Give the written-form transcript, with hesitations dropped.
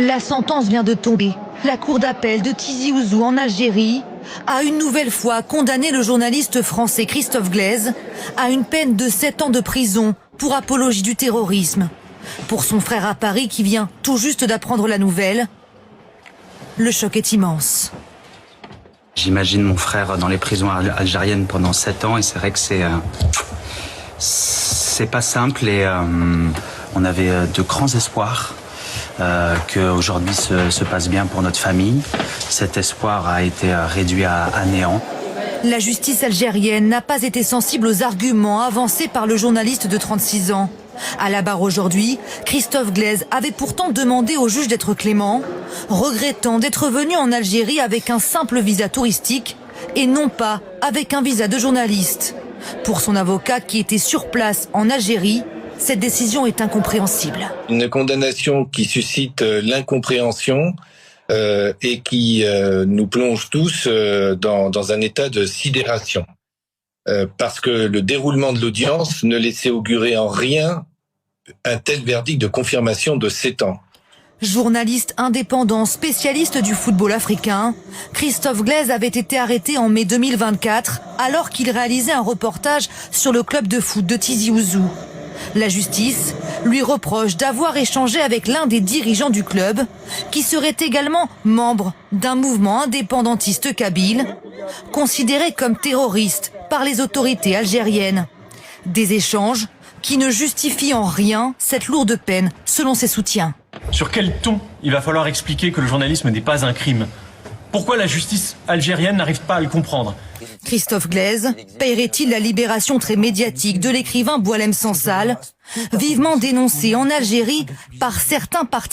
La sentence vient de tomber. La cour d'appel de Tizi Ouzou en Algérie a une nouvelle fois condamné le journaliste français Christophe Glaise à une peine de 7 ans de prison pour apologie du terrorisme. Pour son frère à Paris qui vient tout juste d'apprendre la nouvelle, le choc est immense. J'imagine mon frère dans les prisons algériennes pendant 7 ans et c'est vrai que c'est pas simple et on avait de grands espoirs qu'aujourd'hui se passe bien pour notre famille. Cet espoir a été réduit à néant. La justice algérienne n'a pas été sensible aux arguments avancés par le journaliste de 36 ans. À la barre aujourd'hui, Christophe Glaise avait pourtant demandé au juge d'être clément, regrettant d'être venu en Algérie avec un simple visa touristique et non pas avec un visa de journaliste. Pour son avocat qui était sur place en Algérie, cette décision est incompréhensible. Une condamnation qui suscite l'incompréhension et qui nous plonge tous dans un état de sidération. Parce que le déroulement de l'audience ne laissait augurer en rien un tel verdict de confirmation de 7 ans. Journaliste indépendant, spécialiste du football africain, Christophe Glaise avait été arrêté en mai 2024 alors qu'il réalisait un reportage sur le club de foot de Tizi Ouzou. La justice lui reproche d'avoir échangé avec l'un des dirigeants du club, qui serait également membre d'un mouvement indépendantiste kabyle, considéré comme terroriste par les autorités algériennes. Des échanges qui ne justifient en rien cette lourde peine, selon ses soutiens. Sur quel ton il va falloir expliquer que le journalisme n'est pas un crime? Pourquoi la justice algérienne n'arrive pas à le comprendre? Christophe Glaise paierait-il la libération très médiatique de l'écrivain Boualem Sansal, vivement dénoncé en Algérie par certains partis